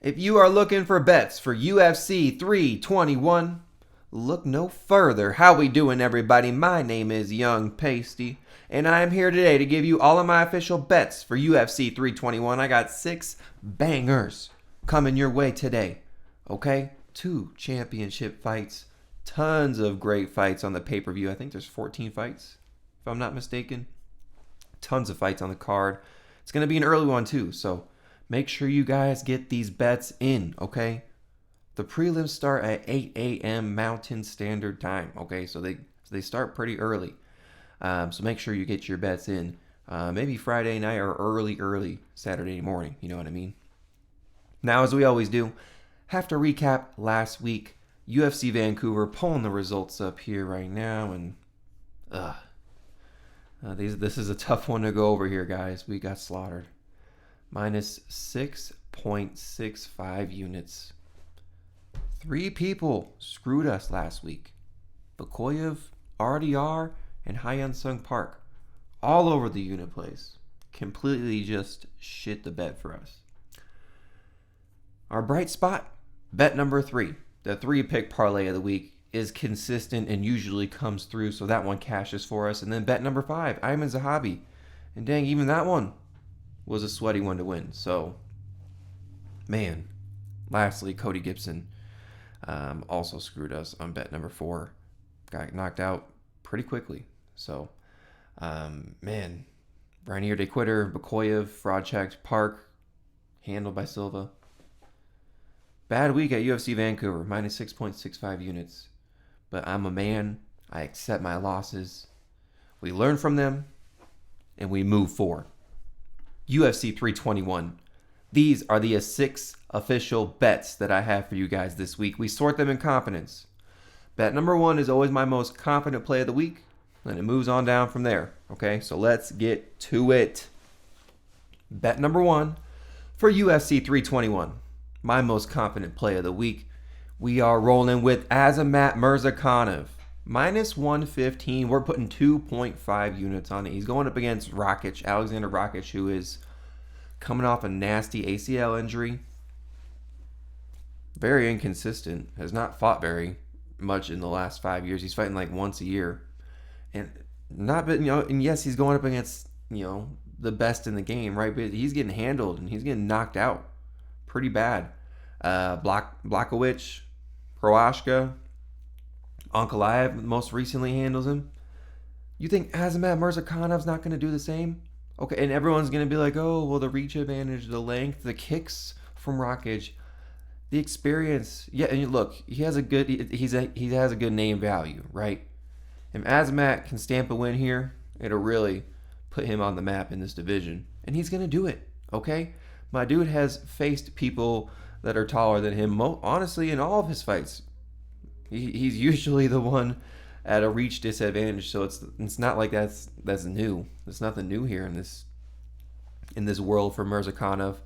If you are looking for bets for UFC 321, look no further. How we doing, everybody? My name is Young Pasty, and I am here today to give you all of my official bets for UFC 321. I got 6 bangers coming your way today, okay? 2 championship fights, tons of great fights on the pay-per-view. I think there's 14 fights, if I'm not mistaken. Tons of fights on the card. It's going to be an early one, too, so make sure you guys get these bets in, okay? The prelims start at 8 a.m. Mountain Standard Time, okay? So they start pretty early. So make sure you get your bets in. Maybe Friday night or early Saturday morning, you know what I mean? Now, as we always do, have to recap last week. UFC Vancouver, pulling the results up here right now, and this is a tough one to go over here, guys. We got slaughtered. Minus 6.65 units. 3 people screwed us last week. Bakoyev, RDR, and Hyun Sung Park. All over the unit plays. Completely just shit the bed for us. Our bright spot, bet number 3. The 3-pick parlay of the week is consistent and usually comes through, so that one cashes for us. And then bet number 5, Ayman Zahabi. And dang, even that one was a sweaty one to win. So, man. Lastly, Cody Gibson also screwed us on bet number 4. Got knocked out pretty quickly. So, man. Rainier de Quitter, Bakoyev, fraud checked, Park, handled by Silva. Bad week at UFC Vancouver, minus 6.65 units. But I'm a man. I accept my losses. We learn from them, and we move forward. UFC 321. These are the 6 official bets that I have for you guys this week. We sort them in confidence. Bet number 1 is always my most confident play of the week, and it moves on down from there. Okay, so let's get to it. Bet number 1 for UFC 321. My most confident play of the week. We are rolling with Azamat Murzakanov. Minus 115. We're putting 2.5 units on it. He's going up against Rakic, Alexander Rakic, who is coming off a nasty ACL injury. Very inconsistent. Has not fought very much in the last 5 years. He's fighting like once a year. And yes, he's going up against, the best in the game, right? But he's getting handled and he's getting knocked out pretty bad. Blachowicz, Proashka, Ankalaev most recently handles him. You think Azamat Murzakanov's not going to do the same? Okay, and everyone's going to be like, oh, well, the reach advantage, the length, the kicks from Rakic, the experience. Yeah, and look, he has a good name value, right? If Azamat can stamp a win here, it'll really put him on the map in this division, and he's going to do it, okay? My dude has faced people that are taller than him, honestly, in all of his fights. He's usually the one at a reach disadvantage, so it's not like that's new. There's nothing new here in this world for Murzakanov.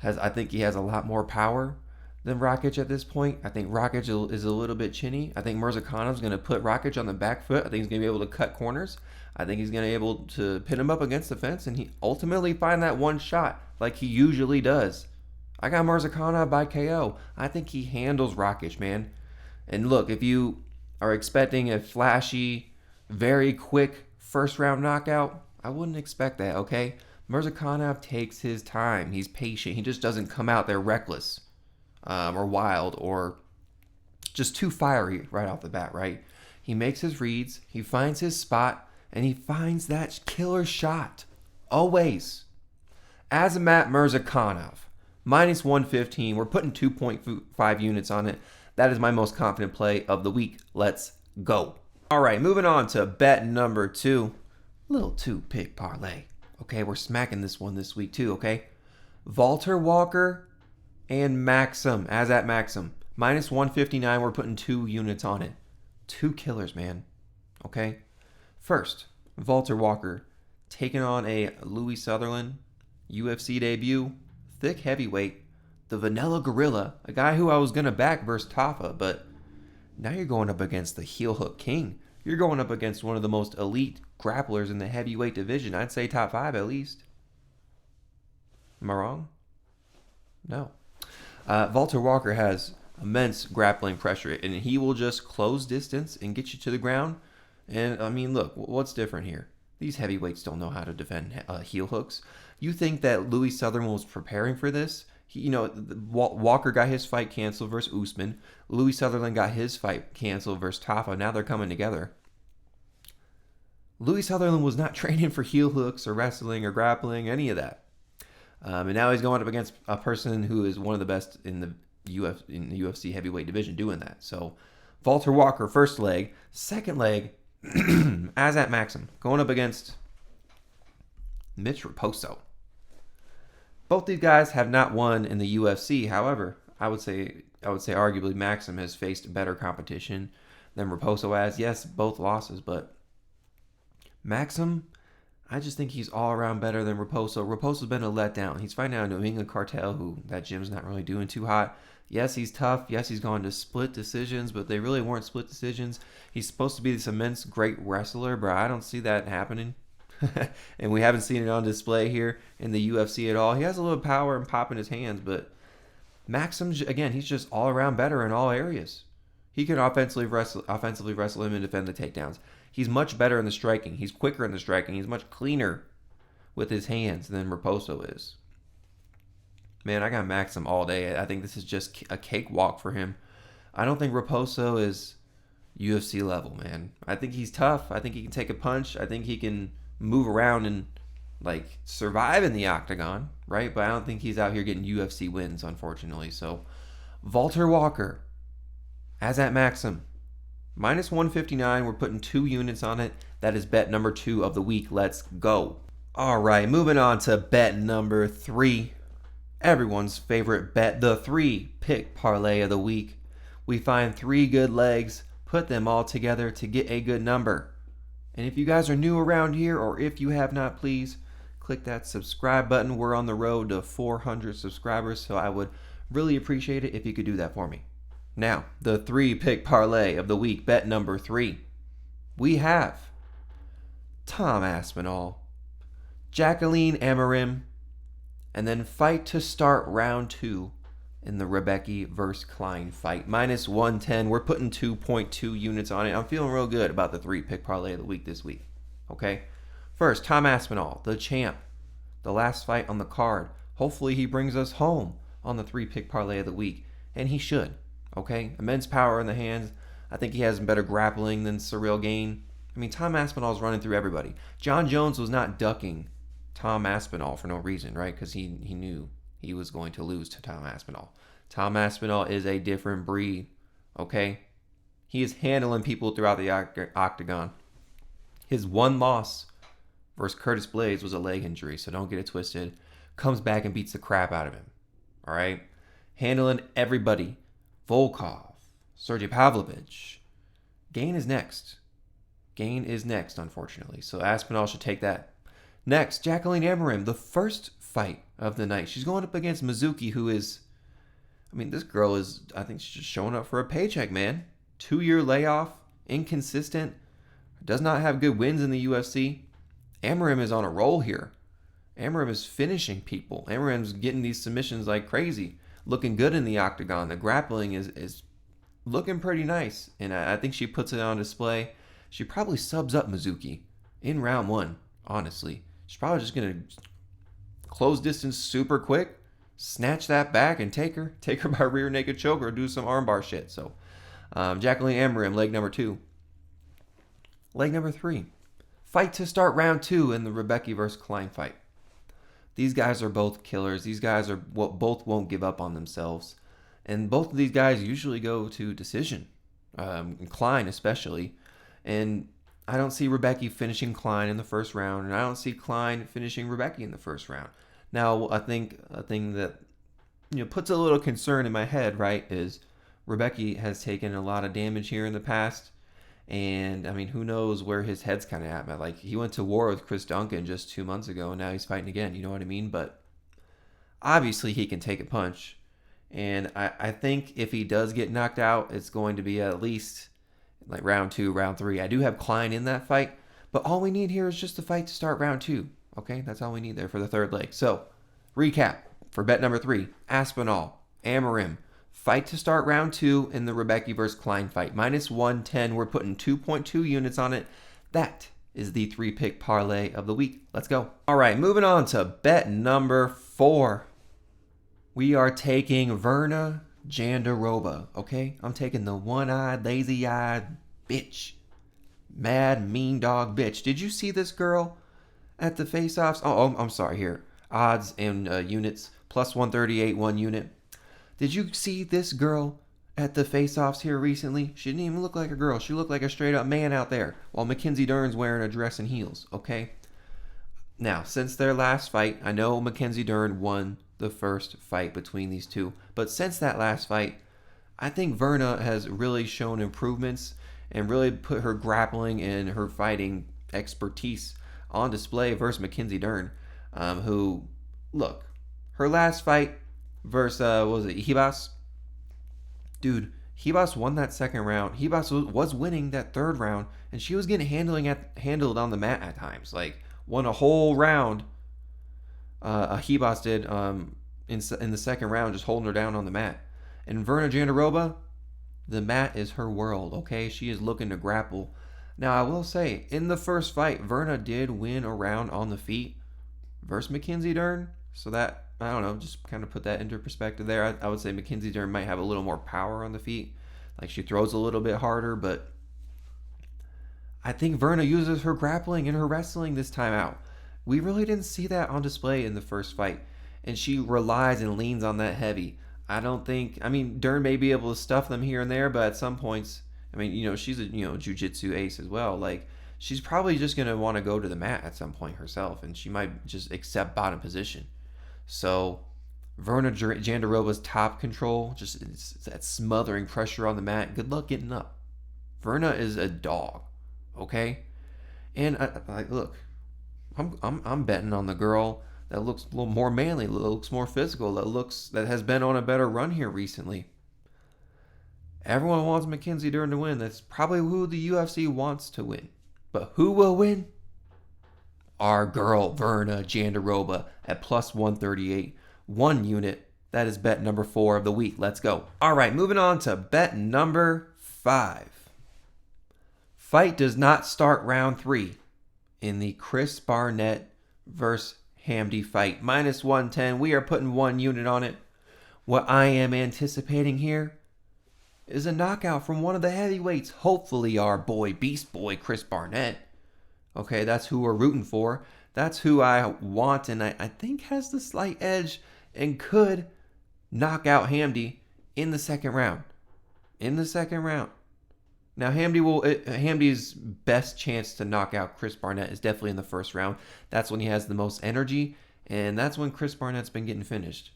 I think he has a lot more power than Rakic at this point. I think Rakic is a little bit chinny. I think Murzakanov's going to put Rakic on the back foot. I think he's going to be able to cut corners. I think he's going to be able to pin him up against the fence and he ultimately find that one shot like he usually does. I got Murzakanov by KO. I think he handles Rakic, man. And look, if you are expecting a flashy, very quick first-round knockout, I wouldn't expect that, okay? Murzakanov takes his time. He's patient. He just doesn't come out there reckless or wild or just too fiery right off the bat, right? He makes his reads, he finds his spot, and he finds that killer shot. Always. Azamat Murzakanov. Minus 115. We're putting 2.5 units on it. That is my most confident play of the week. Let's go. All right, moving on to bet number 2. Little 2-pick parlay. Okay, we're smacking this one this week too, okay? Valter Walker and Maxim. Azat Maxim. Minus 159. We're putting 2 units on it. 2 killers, man. Okay? First, Valter Walker taking on a Louis Sutherland UFC debut. Thick heavyweight, the Vanilla Gorilla, a guy who I was going to back versus Tafa, but now you're going up against the heel hook king. You're going up against one of the most elite grapplers in the heavyweight division. I'd say top 5 at least. Am I wrong? No. Valter Walker has immense grappling pressure, and he will just close distance and get you to the ground. And, I mean, look, what's different here? These heavyweights don't know how to defend heel hooks. You think that Louis Sutherland was preparing for this? Walker got his fight canceled versus Usman. Louis Sutherland got his fight canceled versus Tafa. Now they're coming together. Louis Sutherland was not training for heel hooks or wrestling or grappling, any of that. And now he's going up against a person who is one of the best in the UFC heavyweight division doing that. So, Valter Walker, first leg. Second leg, Azat Maxim, going up against Mitch Raposo. Both these guys have not won in the UFC. However, I would say arguably Maxim has faced better competition than Raposo has. Yes, both losses, but Maxim, I just think he's all around better than Raposo. Raposo's been a letdown. He's fighting out a New England Cartel, who that gym's not really doing too hot. Yes, he's tough. Yes, he's gone to split decisions, but they really weren't split decisions. He's supposed to be this immense, great wrestler, but I don't see that happening. And we haven't seen it on display here in the UFC at all. He has a little power and pop in his hands, but Maxim, again, he's just all around better in all areas. He can offensively wrestle him and defend the takedowns. He's much better in the striking. He's quicker in the striking. He's much cleaner with his hands than Raposo is. Man, I got Maxim all day. I think this is just a cakewalk for him. I don't think Raposo is UFC level, man. I think he's tough. I think he can take a punch. I think he can move around and survive in the octagon, right? But I don't think he's out here getting UFC wins, unfortunately. So, Valter Walker, Azat Maxim, minus 159. We're putting 2 units on it. That is bet number 2 of the week. Let's go. All right, moving on to bet number 3. Everyone's favorite bet, the 3-pick parlay of the week. We find 3 good legs, put them all together to get a good number. And if you guys are new around here, or if you have not, please click that subscribe button. We're on the road to 400 subscribers, so I would really appreciate it if you could do that for me. Now, the 3-pick parlay of the week, bet number 3. We have Tom Aspinall, Jacqueline Amarim, and then fight to start round 2 in the Rebecki versus Klein fight. Minus 110. We're putting 2.2 units on it. I'm feeling real good about the 3-pick parlay of the week this week. Okay? First, Tom Aspinall, the champ. The last fight on the card. Hopefully he brings us home on the 3-pick parlay of the week. And he should. Okay? Immense power in the hands. I think he has better grappling than Ciryl Gane. I mean, Tom Aspinall's running through everybody. John Jones was not ducking Tom Aspinall for no reason, right? Because he knew he was going to lose to Tom Aspinall. Tom Aspinall is a different breed, okay? He is handling people throughout the octagon. His one loss versus Curtis Blaydes was a leg injury, so don't get it twisted. Comes back and beats the crap out of him, all right? Handling everybody. Volkov, Sergey Pavlovich. Gane is next. Gane is next, unfortunately. So Aspinall should take that. Next, Jacqueline Amarim, the first fight of the night. She's going up against Mizuki, who is, I mean, this girl is, I think she's just showing up for a paycheck, man. 2-year layoff, inconsistent, does not have good wins in the UFC. Amarim is on a roll here. Amarim is finishing people. Amarim's getting these submissions like crazy. Looking good in the octagon. The grappling is looking pretty nice. And I think she puts it on display. She probably subs up Mizuki in round 1, honestly. She's probably just going to close distance super quick, snatch that back, and take her by rear naked choke or do some armbar shit. So, Jacqueline Amarim, leg number 2. Leg number 3. Fight to start round 2 in the Rebecki versus Klein fight. These guys are both killers. These guys are both won't give up on themselves. And both of these guys usually go to decision. Klein especially. And I don't see Rebecki finishing Klein in the first round, and I don't see Klein finishing Rebecki in the first round. Now, I think a thing that puts a little concern in my head, right, is Rebecki has taken a lot of damage here in the past, and I mean, who knows where his head's kind of at. Like, he went to war with Chris Duncan just 2 months ago, and now he's fighting again. You know what I mean? But obviously, he can take a punch, and I think if he does get knocked out, it's going to be at least like round 2, round 3. I do have Klein in that fight, but all we need here is just the fight to start round 2. Okay, that's all we need there for the third leg. So, recap for bet number 3, Aspinall Amarim. Fight to start round 2 in the Rebecki versus Klein fight. -110. We're putting 2.2 units on it. That is the 3-pick parlay of the week. Let's go. All right, moving on to bet number 4. We are taking Virna Jandiroba, okay? I'm taking the one-eyed, lazy-eyed bitch. Mad, mean dog bitch. Did you see this girl at the face-offs? Oh, I'm sorry, here. Odds and units. +138, 1 unit. Did you see this girl at the face-offs here recently? She didn't even look like a girl. She looked like a straight-up man out there, while Mackenzie Dern's wearing a dress and heels, okay? Now, since their last fight, I know Mackenzie Dern won the first fight between these two, but since that last fight, I think Virna has really shown improvements and really put her grappling and her fighting expertise on display versus Mackenzie Dern, who, look, her last fight versus, what was it, Haqparast? Dude, Haqparast won that second round. Haqparast was winning that third round, and she was getting handled on the mat at times. Like, won a whole round. Haqparast did in the second round, just holding her down on the mat. And Virna Jandiroba, the mat is her world, okay? She is looking to grapple. Now, I will say, in the first fight, Virna did win a round on the feet versus Mackenzie Dern. So that, I don't know, just kind of put that into perspective there. I would say Mackenzie Dern might have a little more power on the feet. Like, she throws a little bit harder, but I think Virna uses her grappling and her wrestling this time out. We really didn't see that on display in the first fight. And she relies and leans on that heavy. I mean, Dern may be able to stuff them here and there, but at some points, I mean, she's a, jiu-jitsu ace as well. Like, she's probably just going to want to go to the mat at some point herself, and she might just accept bottom position. So, Virna Jandiroba's top control, just it's that smothering pressure on the mat. Good luck getting up. Virna is a dog, okay? And look, I'm betting on the girl that looks a little more manly, that looks more physical, that has been on a better run here recently. Everyone wants Mackenzie Dern to win. That's probably who the UFC wants to win. But who will win? Our girl, Virna Jandiroba, at +138. 1 unit. That is bet number 4 of the week. Let's go. All right, moving on to bet number 5. Fight does not start round 3 in the Chris Barnett versus Hamdi fight. -110. We are putting 1 unit on it. What I am anticipating here is a knockout from one of the heavyweights. Hopefully our boy, Beast Boy, Chris Barnett. Okay, that's who we're rooting for. That's who I want, and I think has the slight edge and could knock out Hamdi in the second round. Now, Hamdi's best chance to knock out Chris Barnett is definitely in the first round. That's when he has the most energy, and that's when Chris Barnett's been getting finished.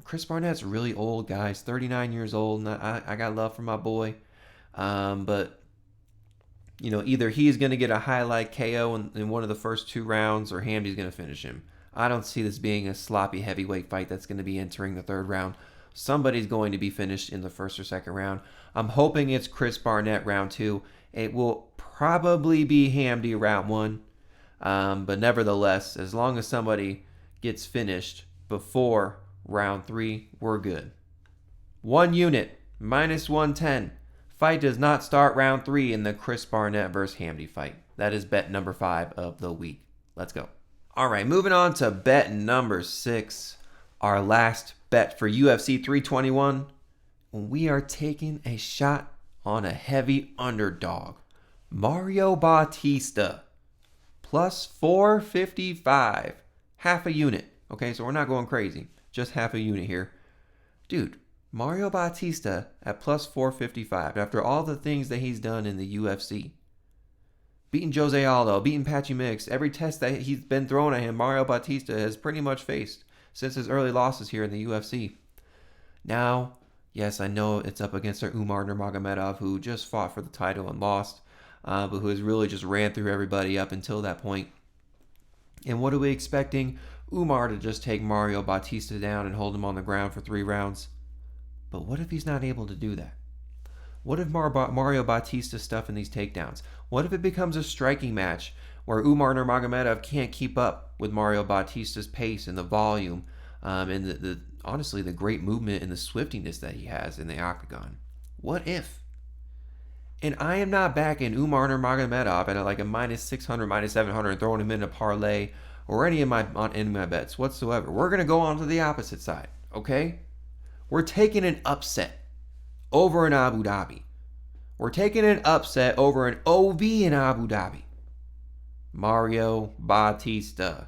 Chris Barnett's really old, guys. 39 years old, and I got love for my boy. But, either he's going to get a highlight KO in one of the first 2 rounds, or Hamdi's going to finish him. I don't see this being a sloppy heavyweight fight that's going to be entering the third round. Somebody's going to be finished in the first or second round. I'm hoping it's Chris Barnett round 2. It will probably be Hamdi round 1. But nevertheless, as long as somebody gets finished before round 3, we're good. 1 unit, -110. Fight does not start round 3 in the Chris Barnett versus Hamdi fight. That is bet number 5 of the week. Let's go. All right, moving on to bet number 6. Our last bet for UFC 321. We are taking a shot on a heavy underdog. Mario Bautista. +455. Half a unit. Okay, so we're not going crazy. Just half a unit here. Dude, Mario Bautista at +455. After all the things that he's done in the UFC. Beating Jose Aldo, beating Patchy Mix. Every test that he's been thrown at him, Mario Bautista has pretty much faced since his early losses here in the UFC. Now, yes, I know it's up against our Umar Nurmagomedov, who just fought for the title and lost, but who has really just ran through everybody up until that point. And what are we expecting? Umar to just take Mario Bautista down and hold him on the ground for 3 rounds. But what if he's not able to do that? What if Mario Bautista stuffing these takedowns? What if it becomes a striking match where Umar Nurmagomedov can't keep up with Mario Bautista's pace and the volume and the honestly the great movement and the swiftiness that he has in the octagon. What if? And I am not backing Umar Nurmagomedov at like a minus 600, minus 700 and throwing him in a parlay or any of my bets whatsoever. We're going to go on to the opposite side, okay? We're taking an upset over in Abu Dhabi. We're taking an upset over an OV in Abu Dhabi. Mario Bautista.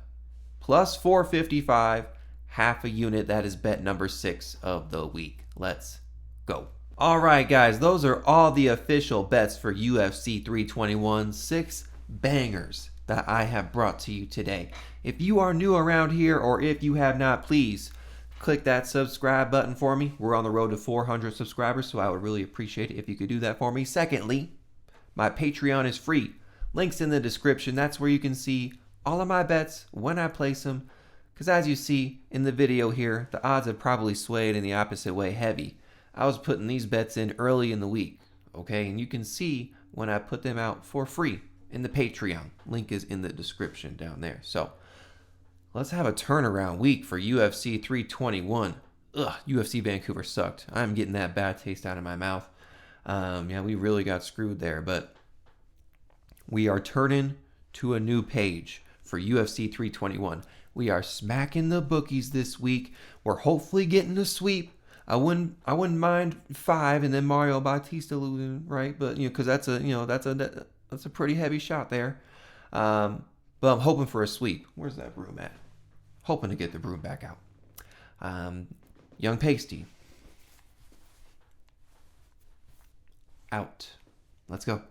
Plus 455, half a unit. That is bet number 6 of the week. Let's go. All right, guys, those are all the official bets for UFC 321. 6 bangers that I have brought to you today. If you are new around here or if you have not, please click that subscribe button for me. We're on the road to 400 subscribers, so I would really appreciate it if you could do that for me. Secondly, my Patreon is free. Links in the description. That's where you can see all of my bets when I place them. Because as you see in the video here, the odds have probably swayed in the opposite way heavy. I was putting these bets in early in the week, okay? And you can see when I put them out for free in the Patreon. Link is in the description down there. So let's have a turnaround week for UFC 321. UFC Vancouver sucked. I'm getting that bad taste out of my mouth. Yeah, we really got screwed there, but we are turning to a new page for UFC 321. We are smacking the bookies this week. We're hopefully getting a sweep. I wouldn't mind 5 and then Mario Bautista losing, right? But because that's a pretty heavy shot there. But I'm hoping for a sweep. Where's that broom at? Hoping to get the broom back out. Young Pasty. Out. Let's go.